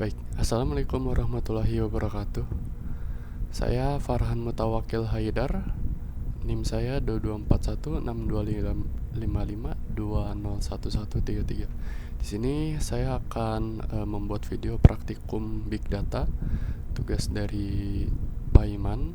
Baik, Assalamualaikum warahmatullahi wabarakatuh. Saya Farhan Mutawakil Haidar. NIM saya 22416255201133. Di sini saya akan membuat video praktikum Big Data, tugas dari Pak Iman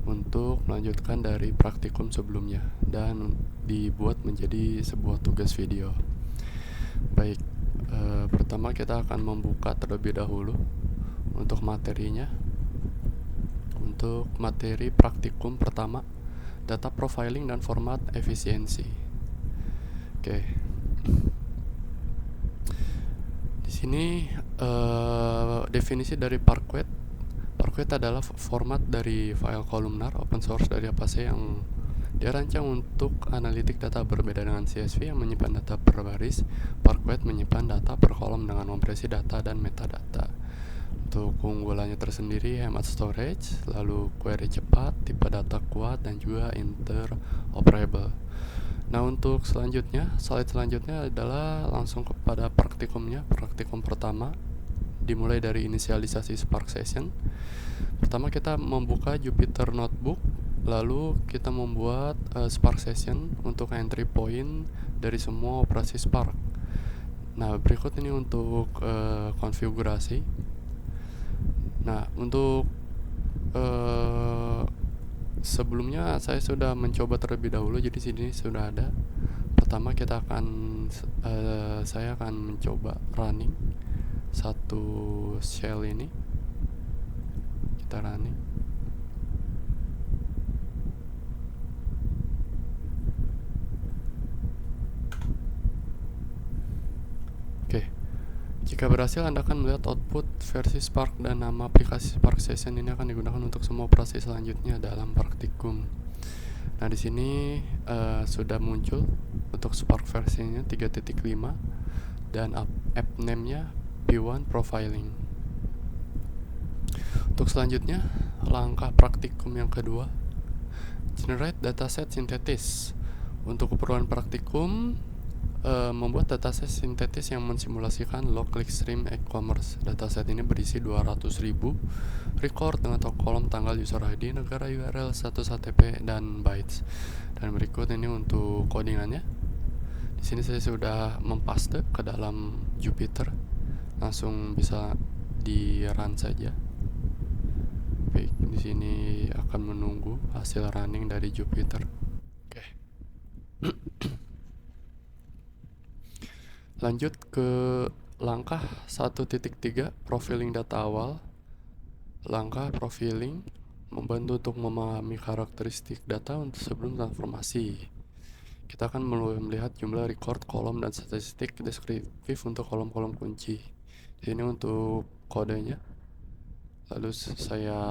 untuk melanjutkan dari praktikum sebelumnya dan dibuat menjadi sebuah tugas video. Baik, pertama kita akan membuka terlebih dahulu untuk materinya. Untuk materi praktikum pertama, data profiling dan format efisiensi. Oke. Di sini definisi dari Parquet. Parquet adalah format dari file kolumnar open source dari Apache yang dirancang untuk analitik data. Berbeda dengan CSV yang menyimpan data per baris, Parquet menyimpan data per kolom dengan kompresi data dan metadata. Untuk keunggulannya tersendiri, hemat storage, lalu query cepat, tipe data kuat, dan juga interoperable. Nah, untuk selanjutnya, slide selanjutnya adalah langsung kepada praktikumnya. Praktikum pertama dimulai dari inisialisasi Spark Session. Pertama kita membuka Jupyter Notebook, lalu kita membuat Spark Session untuk entry point dari semua operasi Spark. Nah, berikut ini untuk konfigurasi. Nah, untuk sebelumnya saya sudah mencoba terlebih dahulu, jadi sini sudah ada. Pertama kita akan saya akan mencoba running satu shell ini. Kita running. Oke. Jika berhasil, Anda akan melihat output versi Spark dan nama aplikasi Spark Session ini akan digunakan untuk semua operasi selanjutnya dalam praktikum. Nah, di sini sudah muncul untuk Spark versinya 3.5 dan app name-nya P1 Profiling. Untuk selanjutnya, langkah praktikum yang kedua, generate dataset sintetis. Untuk keperluan praktikum, membuat dataset sintetis yang mensimulasikan log clickstream e-commerce. Dataset ini berisi 200.000 record dengan kolom tanggal, user ID, negara, URL, status HTTP, dan bytes. Dan berikut ini untuk codingannya. Di sini saya sudah mempaste ke dalam Jupyter, langsung bisa di run saja. Baik, di sini akan menunggu hasil running dari Jupyter. Oke. Lanjut ke langkah 1.3, profiling data awal. Langkah profiling membantu untuk memahami karakteristik data untuk sebelum transformasi. Kita akan melihat jumlah record, kolom, dan statistik deskriptif untuk kolom-kolom kunci. Ini untuk kodenya. Lalu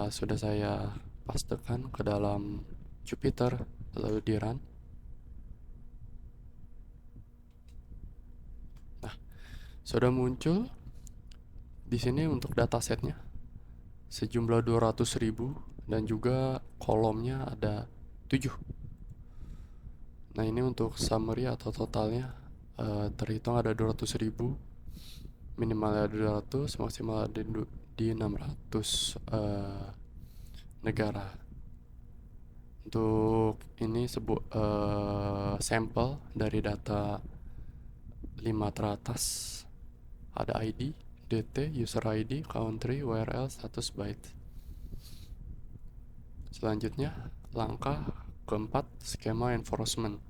sudah saya pastekan ke dalam Jupyter, lalu di run. Sudah muncul di sini untuk datasetnya sejumlah 200.000 dan juga kolomnya ada 7. Nah, ini untuk summary atau totalnya terhitung ada 200.000, minimal ada 200, maksimal ada di 600 negara. Untuk ini sampel dari data 5 teratas. Ada ID, DT, user ID, country, URL, status byte. Selanjutnya, langkah keempat, skema enforcement.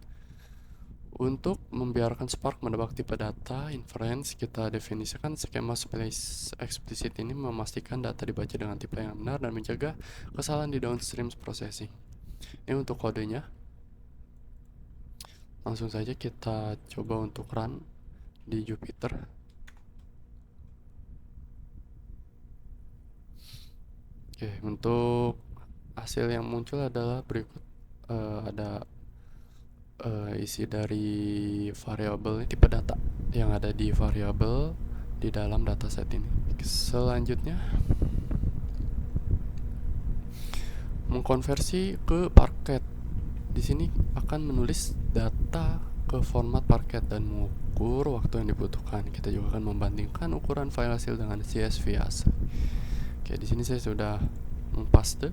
Untuk membiarkan Spark menebak tipe data inference, kita definisikan skema explicit ini memastikan data dibaca dengan tipe yang benar dan menjaga kesalahan di downstream processing. Ini untuk kodenya. Langsung saja kita coba untuk run di Jupyter. Oke, untuk hasil yang muncul adalah berikut. Ada isi dari variabel tipe data yang ada di variabel di dalam dataset ini. Selanjutnya, mengkonversi ke Parquet. Di sini akan menulis data ke format Parquet dan mengukur waktu yang dibutuhkan. Kita juga akan membandingkan ukuran file hasil dengan CSV asli. Oke, di sini saya sudah mempaste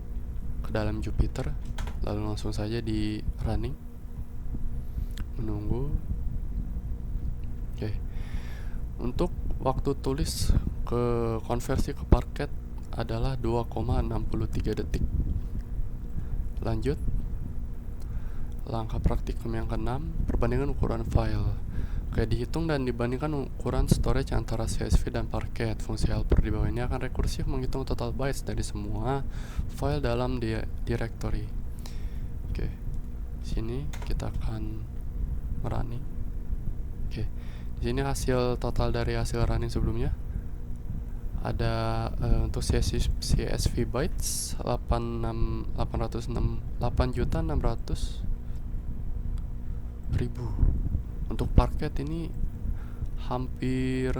ke dalam Jupyter, lalu langsung saja di running, menunggu. Oke, untuk waktu tulis ke konversi ke Parquet adalah 2,63 detik. Lanjut, langkah praktikum yang ke-6, perbandingan ukuran file. Oke, dihitung dan dibandingkan ukuran storage antara CSV dan Parquet. Fungsi helper di bawah ini akan rekursif menghitung total bytes dari semua file dalam directory. Oke, sini kita akan merunning. Oke, di sini hasil total dari hasil running sebelumnya ada untuk CSV bytes 8.600.000. Untuk Parquet ini hampir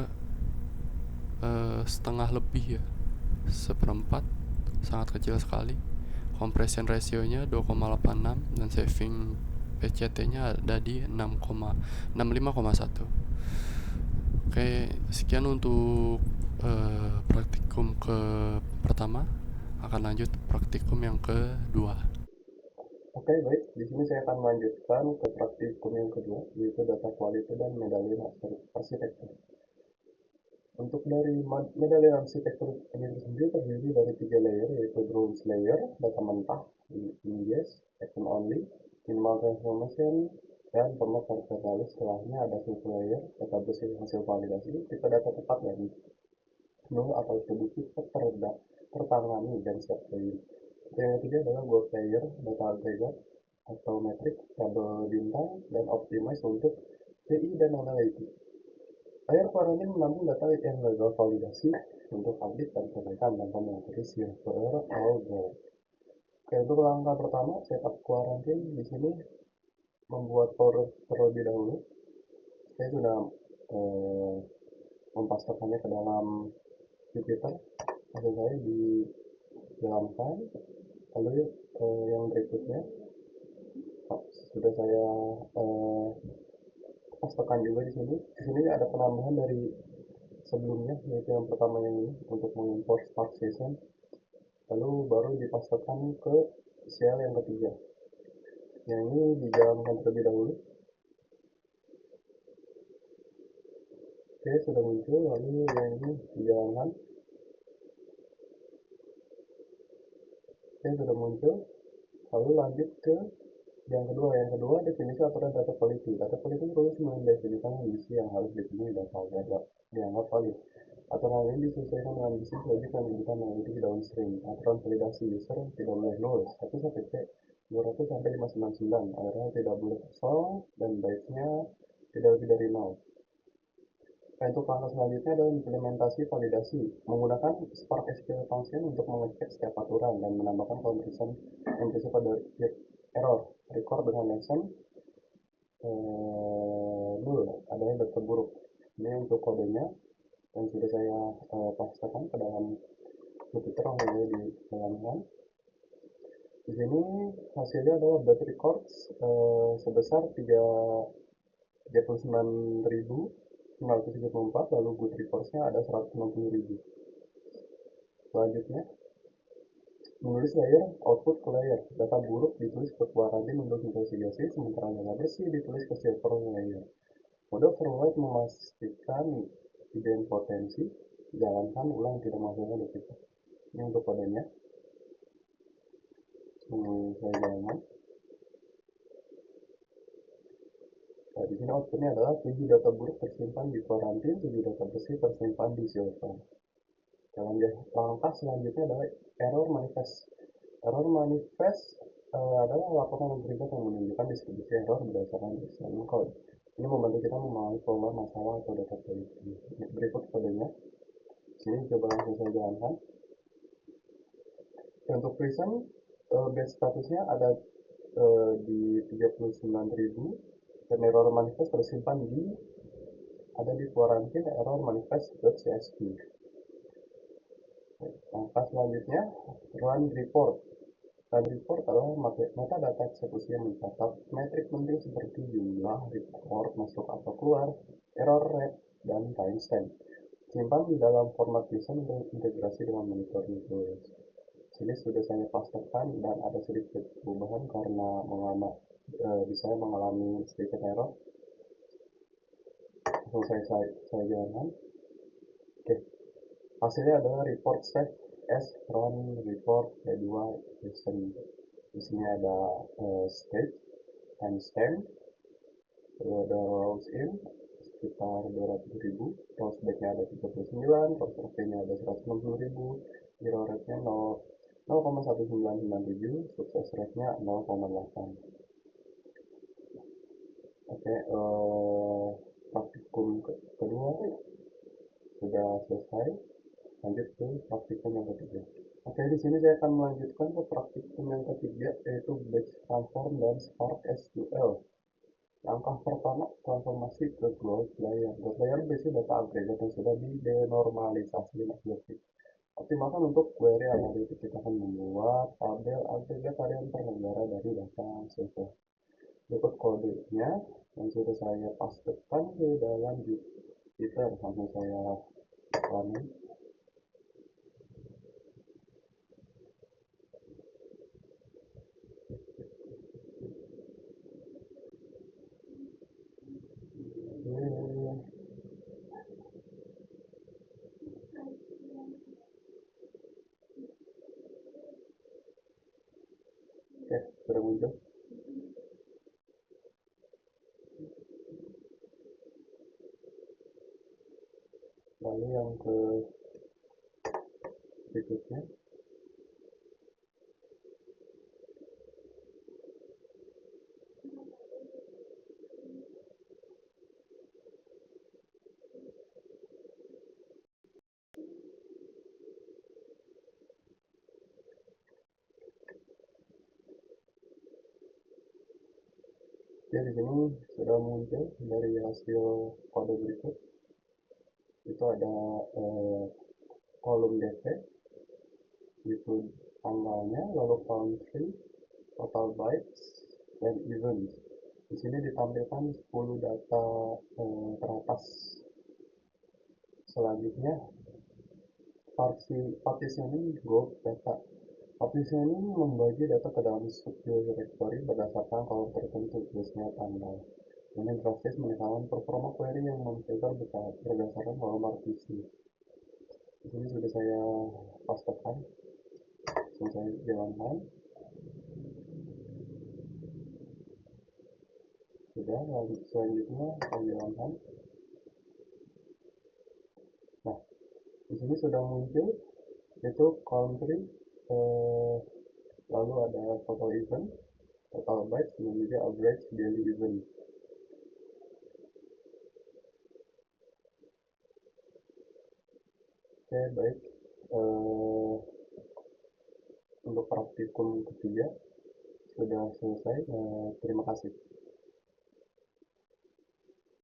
setengah lebih ya, seperempat, sangat kecil sekali. Compression ratio-nya 2,86 dan saving PCT-nya ada di 65,1. Oke, sekian untuk praktikum ke pertama. Akan lanjut praktikum yang kedua. Oke, baik. Di sini saya akan melanjutkan ke praktikum yang kedua, yaitu data quality dan medallion arsitektur. Untuk dari medallion arsitektur ini sendiri terdiri dari 3 layer, yaitu bronze layer, data mentah, images, action only, minimal transformation, dan format verticalis. Setelahnya ada silver layer, data bersih hasil validasi, tipe data tepat dari null atau terbukti tertangani dan siap layer. Yang ketiga adalah gold layer, data agregat atau metrik, tabel bintang, dan optimize untuk TI dan analytics. Layer quarantine menampung data yang gagal validasi untuk update dan perbaikan tanpa mengakhiri silver atau gold. Oke, untuk langkah pertama, setup quarantine di sini membuat forward terlebih dahulu. Saya sudah mempastekannya ke dalam Jupyter. Hasil saya dijalankan. Lalu yang berikutnya sudah saya pastekan juga di sini. Di sini ada penambahan dari sebelumnya, yaitu yang pertama yang ini untuk mengimport start session, lalu baru dipastekan ke shell yang ketiga. Yang ini dijalankan terlebih dahulu. Oke, sudah muncul. Lalu yang ini dijalankan. Oke, sudah muncul. Lalu lanjut ke yang kedua. Yang kedua, definisi aturan data quality. Data quality terus mendefinisikan kondisi yang harus dipenuhi data dianggap valid. Aturan ini disesuaikan dengan bisnis logik dan kebutuhan analitik downstream. Aturan validasi user tidak boleh null 1 sampai C 200 sampai 599, area tidak boleh kosong, dan bytes-nya tidak lebih dari 0. Nah, untuk langkah selanjutnya adalah implementasi validasi menggunakan Spark SQL function untuk mengecek setiap aturan dan menambahkan comparison pada error record dengan lesson null adanya data buruk. Ini untuk kodenya yang sudah saya pastekan ke dalam Jupyter yang dijalankan. Di sini hasilnya adalah bad records sebesar 39.934, lalu good records-nya ada 160.000. Selanjutnya, menulis layer output ke layer. Data buruk ditulis ke quarantine untuk investigasi, sementara data bersih ditulis ke silver layer. Mode forward memastikan idempotensi, jalankan ulang tidak menghasilkan duplicate. Ini untuk kodenya. Saya jalankan. Nah, di sini outputnya adalah 7 data buruk tersimpan di quarantine, 7 data bersih tersimpan di silver. Langkah selanjutnya adalah error manifest. Error manifest adalah laporan aggregat yang menunjukkan distribusi error berdasarkan external code. Ini membantu kita memahami pola masalah atau data quality. Berikut kodenya. Sini coba langsung saya jalankan. Untuk present, base statusnya ada di 39.000, dan error manifest tersimpan ada di quarantine error manifest.csv. Langkah selanjutnya, run report. report adalah metadata eksekusi yang mencatat metrik penting seperti jumlah report masuk atau keluar, error rate, dan timestamp. Simpan di dalam format JSON dan integrasi dengan monitoring tools. Sini sudah saya pastekan dan ada sedikit perubahan karena saya mengalami sedikit error. Langsung saya jalankan. Oke, hasilnya adalah report save as run report D2 JSON. Di sini ada stage, timestamp, lalu ada rows in sekitar 200.000, rows backnya ada 39, rows OK-nya ada 160.000, error rate-nya 0,1997, sukses rate-nya 0,8. Oke, praktikum kedua sudah selesai. Lanjut ke praktikum yang ketiga. Oke, di sini saya akan melanjutkan ke praktikum yang ketiga, yaitu batch transform dan Spark SQL. Langkah pertama, transformasi ke Cloud Layer. Cloud Layer berisi data agregat yang sudah didenormalisasi dan objektif. Optimalkan untuk query analitik. Kita akan membuat tabel agregat harian per negara dari data server. Berikut kodenya yang sudah saya pastekan di dalam Jupyter. Langsung saya running. Oke, sudah muncul. Lalu yang ke berikutnya, ya di sini sudah muncul dari hasil kode berikut. Itu ada kolom DP, itu tanggalnya, lalu country, total bytes, dan event. Di sini ditampilkan 10 data teratas. Selanjutnya, partitioning group data. Partitioning membagi data ke dalam subdirectory berdasarkan kolom tertentu, biasanya tanggal. Ini drastis meningkatkan performa query yang memfilter berdasarkan kolom partisi. Di sini sudah saya pastekan, saya jalankan. Sudah, lalu selanjutnya saya jalankan. Nah, di sini sudah muncul itu country, lalu ada total event, total bytes, dan juga average daily event. Oke, baik. Untuk praktikum ketiga sudah selesai. Terima kasih.